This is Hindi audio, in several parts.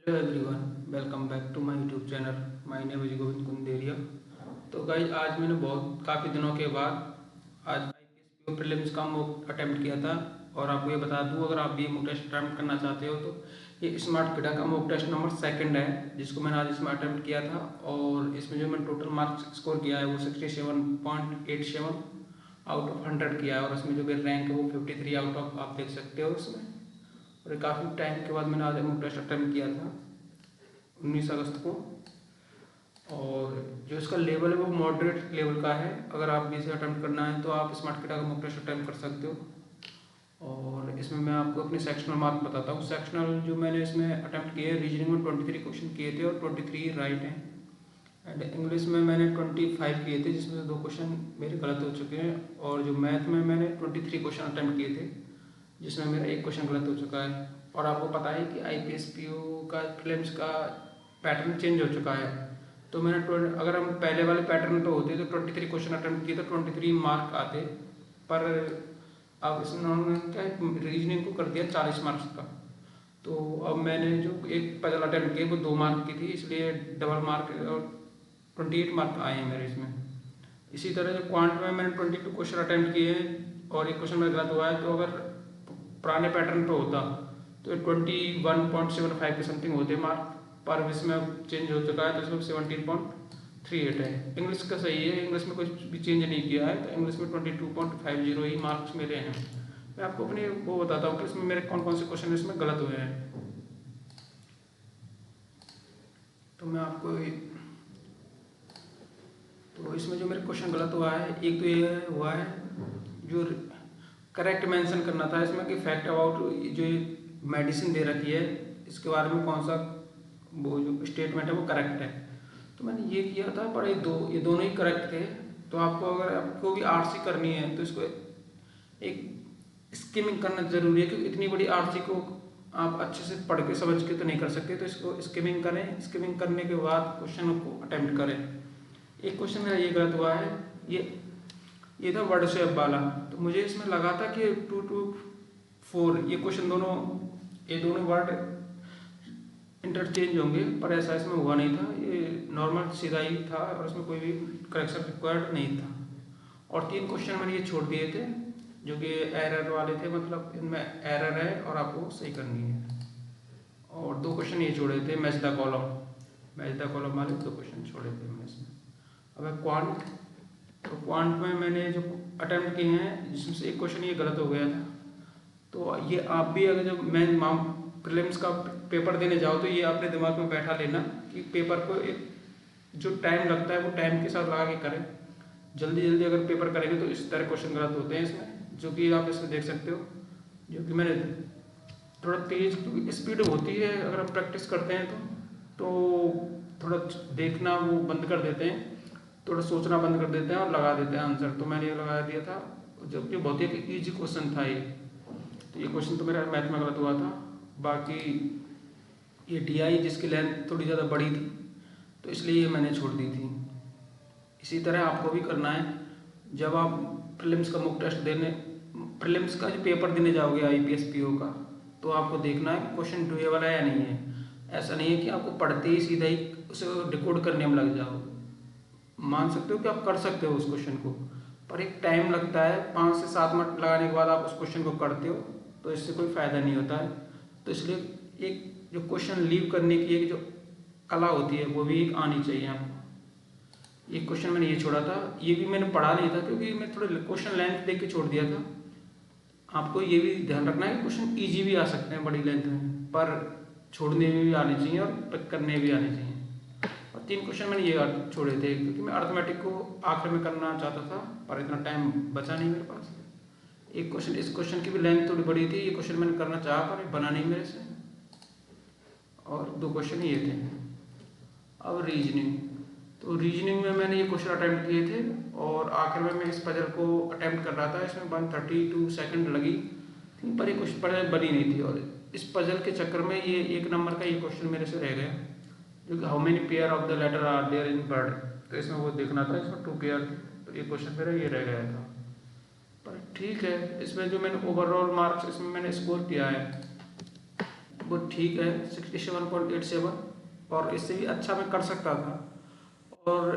Hello everyone, welcome back to my YouTube channel. My name is Govind Kunderia. तो गाइज आज मैंने काफ़ी दिनों के बाद आज आईपीएस प्रीलिम्स का मॉक अटेम्प्ट किया था। और आपको ये बता दूं, अगर आप भी मॉक टेस्ट अटेम्प्ट करना चाहते हो तो ये स्मार्ट किडा का मॉक टेस्ट नंबर 2 है, जिसको मैंने आज इसमें अटेम्प्ट किया था। और इसमें जो मैंने टोटल मार्क्स स्कोर किया है वो 67.87 आउट ऑफ 100 किया है। और इसमें जो मेरा रैंक है वो 53 आउट ऑफ, आप देख सकते हो उसमें। और काफ़ी टाइम के बाद मैंने आज मॉक टेस्ट अटेम्प्ट किया था 19 अगस्त को। और जो इसका लेवल है वो मॉडरेट लेवल का है। अगर आप भी इसे अटेम्प्ट करना है तो आप स्मार्ट किडा का मॉक टेस्ट अटेम्प्ट कर सकते हो। और इसमें मैं आपको अपने सेक्शनल मार्क बताता हूँ। सेक्शनल जो मैंने इसमें अटेम्प्ट किए, रीजनिंग में 23 क्वेश्चन किए थे और 23 राइट हैं। एंड इंग्लिश में मैंने 25 किए थे, जिसमें से 2 क्वेश्चन मेरे गलत हो चुके हैं। और जो मैथ में मैंने 23 क्वेश्चन अटेम्प्ट किए थे, जिसमें मेरा 1 क्वेश्चन गलत हो चुका है। और आपको पता है कि आईपीएस पीओ का प्रीलिम्स का पैटर्न चेंज हो चुका है। तो मैंने अगर हम पहले वाले पैटर्न पे होते तो 23 क्वेश्चन अटेम्प्ट किए तो 23 मार्क आते। पर अब इसमें उन्होंने क्या रीजनिंग को कर दिया 40 मार्क्स का। तो अब मैंने जो एक पजल अटेम्प्ट किए वो 2 मार्क की थी, इसलिए डबल मार्क और 28 मार्क आए हैं मेरे इसमें। इसी तरह जो क्वांट में मैंने 22 क्वेश्चन अटेम्प्ट किए हैं और 1 क्वेश्चन मेरा गलत हुआ है। तो अगर पुराने पैटर्न पे होता तो 21.75 के समथिंग होते मार्क, पर इसमें अब चेंज हो चुका है तो इसमें 17.38 है। इंग्लिश का सही है, इंग्लिश में कुछ भी चेंज नहीं किया है, तो इंग्लिश में 22.50 ही मार्क्स मेरे हैं। मैं आपको अपने वो बताता हूँ कि इसमें मेरे कौन कौन से क्वेश्चन इसमें गलत हुए हैं। तो मैं आपको तो इसमें जो मेरे क्वेश्चन गलत हुआ है, एक तो ये हुआ है जो करेक्ट मेंशन करना था इसमें कि फैक्ट अबाउट जो मेडिसिन दे रखी है इसके बारे में कौन सा वो जो स्टेटमेंट है वो करेक्ट है। तो मैंने ये किया था, पर ये दोनों ही करेक्ट थे। तो आपको अगर आपको भी आरसी करनी है तो इसको एक स्किमिंग करना ज़रूरी है, क्योंकि इतनी बड़ी आरसी को आप अच्छे से पढ़ के समझ के तो नहीं कर सकते। तो इसको स्किमिंग करें, स्किमिंग करने के बाद क्वेश्चन को अटेम्प्ट करें। एक क्वेश्चन मेरा ये गलत हुआ है, ये था वर्ड शेप वाला। तो मुझे इसमें लगा था कि 2 to 4 ये क्वेश्चन ये दोनों वर्ड इंटरचेंज होंगे, पर ऐसा इसमें हुआ नहीं था। ये नॉर्मल सीधा ही था और इसमें कोई भी करेक्शन रिक्वायर्ड नहीं था। और 3 क्वेश्चन मैंने ये छोड़ दिए थे जो कि एरर वाले थे, मतलब इनमें एरर है और आपको सही करनी है। और 2 क्वेश्चन ये छोड़े थे मैच द कॉलम वाले 2 क्वेश्चन छोड़े थे मैंने इसमें। अब क्वांट, तो क्वांट में मैंने जो अटेम्प्ट किए हैं जिसमें से 1 क्वेश्चन ये गलत हो गया था। तो ये आप भी अगर जब मैं प्रीलिम्स का पेपर देने जाओ तो ये अपने दिमाग में बैठा लेना कि पेपर को एक जो टाइम लगता है वो टाइम के साथ लगा के करें। जल्दी जल्दी अगर पेपर करेंगे तो इस तरह क्वेश्चन गलत होते हैं इसमें, जो कि आप इसमें देख सकते हो। जो कि मैंने थोड़ा तेज स्पीड होती है अगर आप प्रैक्टिस करते हैं तो थोड़ा देखना वो बंद कर देते हैं, थोड़ा सोचना बंद कर देते हैं और लगा देते हैं आंसर। तो मैंने ये लगा दिया था, जबकि बहुत ही ईजी क्वेश्चन था ये। तो ये क्वेश्चन तो मेरा मैथ में गलत हुआ था। बाकी ये टीआई जिसकी लेंथ थोड़ी ज़्यादा बड़ी थी तो इसलिए ये मैंने छोड़ दी थी। इसी तरह आपको भी करना है। जब आप प्रीलिम्स का मॉक टेस्ट देने, प्रीलिम्स का जो पेपर देने जाओगे आईपीएस पीओ का, तो आपको देखना है कि क्वेश्चन डुए वाला है या नहीं है। ऐसा नहीं है कि आपको पढ़ते ही सीधा ही उसे डिकोड करने में लग जाओ। मान सकते हो कि आप कर सकते हो उस क्वेश्चन को, पर एक टाइम लगता है। 5 से 7 मिनट लगाने के बाद आप उस क्वेश्चन को करते हो तो इससे कोई फ़ायदा नहीं होता है। तो इसलिए एक जो क्वेश्चन लीव करने की एक जो कला होती है वो भी एक आनी चाहिए आपको। ये क्वेश्चन मैंने ये छोड़ा था, ये भी मैंने पढ़ा नहीं था क्योंकि मैं थोड़े क्वेश्चन लेंथ देख के छोड़ दिया था। आपको ये भी ध्यान रखना है कि क्वेश्चन ईजी भी आ सकते हैं बड़ी लेंथ में, पर छोड़ने में भी आने चाहिए और पिक करने भी आने चाहिए। और 3 क्वेश्चन मैंने ये छोड़े थे क्योंकि मैं अर्थमेटिक को आखिर में करना चाहता था, पर इतना टाइम बचा नहीं मेरे पास। एक क्वेश्चन, इस क्वेश्चन की भी लेंथ थोड़ी बड़ी थी, ये क्वेश्चन मैंने करना चाहा पर बना नहीं मेरे से। और 2 क्वेश्चन ये थे। अब रीजनिंग, तो रीजनिंग में मैंने ये क्वेश्चन अटेम्प्ट किए थे और आखिर में मैं इस पजल को अटेम्प्ट कर रहा था। इसमें 132 सेकंड लगी थी, पर ये क्वेश्चन पजल बनी नहीं थी। और इस पजल के चक्कर में ये 1 नंबर का ये क्वेश्चन मेरे से रह गया, जो कि how many pair of the letter are there in word. तो इसमें वो देखना था, इसमें 2 पेयर थे, तो ये क्वेश्चन मेरा ये रह गया था। पर ठीक है, इसमें जो मैंने ओवरऑल मार्क्स इसमें मैंने स्कोर किया है वो ठीक है 67.87, और इससे भी अच्छा मैं कर सकता था। और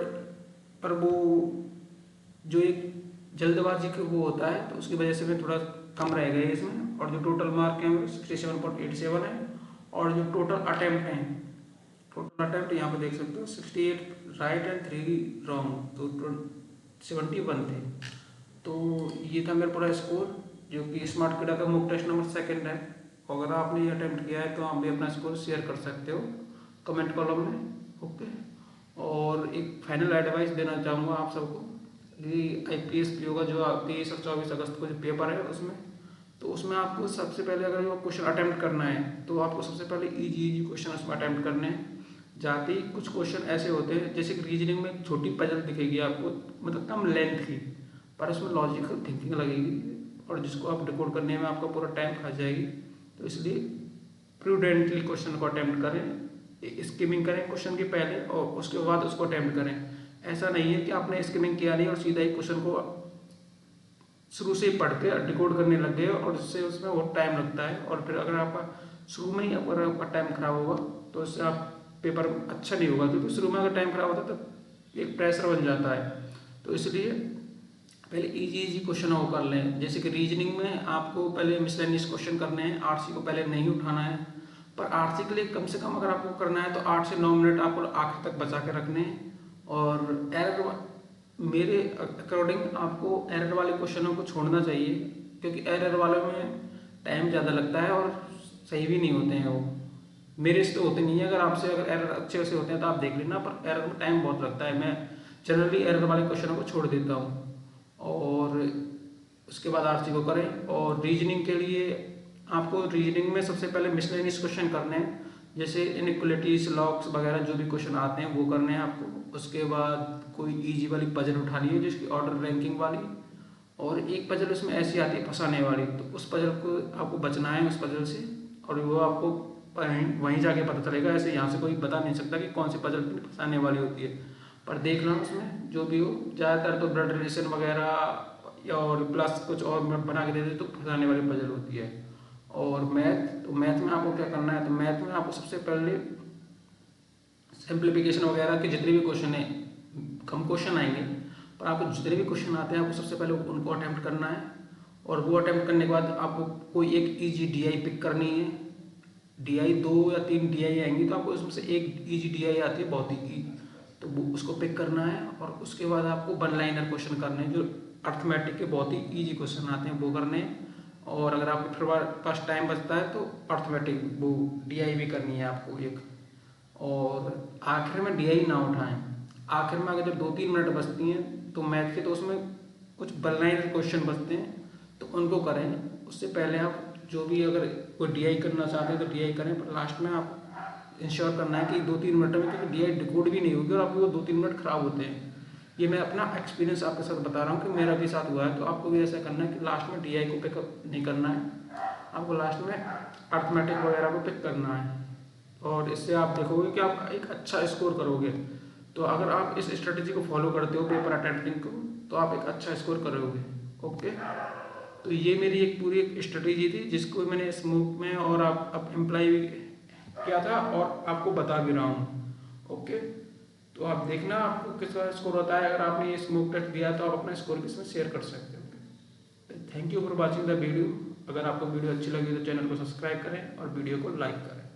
पर वो जो एक जल्दबाजी के वो होता है, तो उसकी वजह से मैं थोड़ा कम रह गया इसमें। और जो टोटल मार्क है वो 67.87 है। और जो टोटल अटैम्प्ट हैं, टोटल अटैम्प्ट यहाँ पे देख सकते हो 68 राइट एंड 3 रॉन्ग, तो 71 थे। तो ये था मेरा पूरा स्कोर, जो कि स्मार्ट किडा का मॉक टेस्ट नंबर 2 है। अगर आपने ये अटेम्प्ट किया है तो आप भी अपना स्कोर शेयर कर सकते हो कमेंट कॉलम में। ओके, और एक फाइनल एडवाइस देना चाहूँगा आप सबको कि IPS PO का जो 23 और 24 अगस्त को जो पेपर है उसमें, तो उसमें आपको सबसे पहले अगर वो क्वेश्चन अटेम्प्ट करना है तो आपको सबसे पहले इजी क्वेश्चन उसमें अटेम्प्ट करने हैं। जाते ही कुछ क्वेश्चन ऐसे होते हैं, जैसे कि रीजनिंग में छोटी पजल दिखेगी आपको, मतलब कम लेंथ की, पर उसमें लॉजिकल थिंकिंग लगेगी और जिसको आप डिकोड करने में आपका पूरा टाइम खा जाएगी। तो इसलिए प्रूडेंटली क्वेश्चन को अटेम्प्ट करें, स्किमिंग करें क्वेश्चन के पहले और उसके बाद उसको अटेम्प्ट करें। ऐसा नहीं है कि आपने स्किमिंग किया नहीं और सीधा ही क्वेश्चन को शुरू से ही पढ़ के डिकोड करने लग गए, और इससे उसमें बहुत टाइम लगता है। और फिर अगर आपका शुरू में ही अगर आपका टाइम खराब होगा तो इससे आप पेपर अच्छा नहीं होगा, क्योंकि शुरू में अगर टाइम खराब होता है तो एक प्रेशर बन जाता है। तो इसलिए पहले इजी क्वेश्चन वो कर लें। जैसे कि रीजनिंग में आपको पहले मिसलेनियस क्वेश्चन करने हैं, RC को पहले नहीं उठाना है, पर RC के लिए कम से कम अगर आपको करना है तो 8 से 9 मिनट आपको आखिर तक बचा के रखने हैं। और एरर, मेरे अकॉर्डिंग आपको एरर वाले क्वेश्चनों को छोड़ना चाहिए, क्योंकि एरर वाले में टाइम ज़्यादा लगता है और सही भी नहीं होते हैं वो। मेरे से तो होते नहीं है, अगर आपसे अगर एरर अच्छे से होते हैं तो आप देख लेना, पर एरर में टाइम बहुत लगता है। मैं जनरली एरर वाले क्वेश्चनों को छोड़ देता हूँ और उसके बाद RC को करें। और रीजनिंग के लिए आपको रीजनिंग में सबसे पहले मिसलेनियस क्वेश्चन करने हैं, जैसे इनइक्वलिटीज, लॉग्स वगैरह जो भी क्वेश्चन आते हैं वो करने हैं आपको। उसके बाद कोई इजी वाली पजल उठानी है जिसकी ऑर्डर रैंकिंग वाली, और एक पजल उसमें ऐसी आती है फंसाने वाली, तो उस पजल को आपको बचना है उस पजल से, और वो आपको वहीं जाके पता चलेगा। ऐसे यहाँ से कोई बता नहीं सकता कि कौन सी पजल फंसाने वाली होती है, पर देख लो उसमें जो भी हो। ज़्यादातर तो ब्लड रिलेशन वगैरह और प्लस कुछ और बना के दे दे तो फंसाने वाली पजल होती है। और मैथ, तो मैथ में आपको क्या करना है, तो मैथ में आपको सबसे पहले सिंप्लीफिकेशन वगैरह के जितने भी क्वेश्चन हैं, कम क्वेश्चन आएंगे, पर आपको जितने भी क्वेश्चन आते हैं आपको सबसे पहले उनको अटेम्प्ट करना है। और वो अटेम्प्ट करने के बाद आपको कोई एक इजी DI पिक करनी है। DI 2 या 3 DI आएंगी, तो आपको इसमें से एक इजी DI आती है बहुत ही, तो वो उसको पिक करना है। और उसके बाद आपको 1 लाइनर क्वेश्चन करने हैं, जो अर्थमेटिक के बहुत ही ईजी क्वेश्चन आते हैं वो करने हैं। और अगर आपको फिर पास टाइम बचता है तो अर्थमेटिक वो DI भी करनी है आपको एक। और आखिर में DI ना उठाएं, आखिर में अगर जब 2-3 मिनट बचती हैं तो मैथ के, तो उसमें कुछ 1 लाइनर क्वेश्चन बचते हैं तो उनको करें। उससे पहले आप जो भी अगर कोई DI करना चाहते हैं तो DI करें, पर लास्ट में आप इंश्योर करना है कि 2-3 मिनट में, क्योंकि DI डिकोड भी नहीं होगी और आपके वो 2-3 मिनट खराब होते हैं। ये मैं अपना एक्सपीरियंस आपके साथ बता रहा हूँ कि मेरा भी साथ हुआ है, तो आपको भी ऐसा करना है कि लास्ट में DI को पिकअप नहीं करना है, आपको लास्ट में अर्थमेटिक वगैरह को पिक करना है। और इससे आप देखोगे कि आप एक अच्छा स्कोर करोगे। तो अगर आप इस स्ट्रेटेजी को फॉलो करते हो पेपर अटेम्प्टिंग को, तो आप एक अच्छा स्कोर करोगे। ओके, तो ये मेरी एक पूरी एक स्ट्रेटेजी थी जिसको मैंने स्मोक में और आप एम्प्लॉय किया था और आपको बता भी रहा हूँ। ओके, तो आप देखना आपको किसका स्कोर होता है। अगर आपने ये स्मोक टेस्ट दिया तो आप अपना स्कोर किसमें शेयर कर सकते हो। Thank you for watching the video. अगर आपको वीडियो अच्छी लगी तो चैनल को सब्सक्राइब करें और वीडियो को लाइक करें।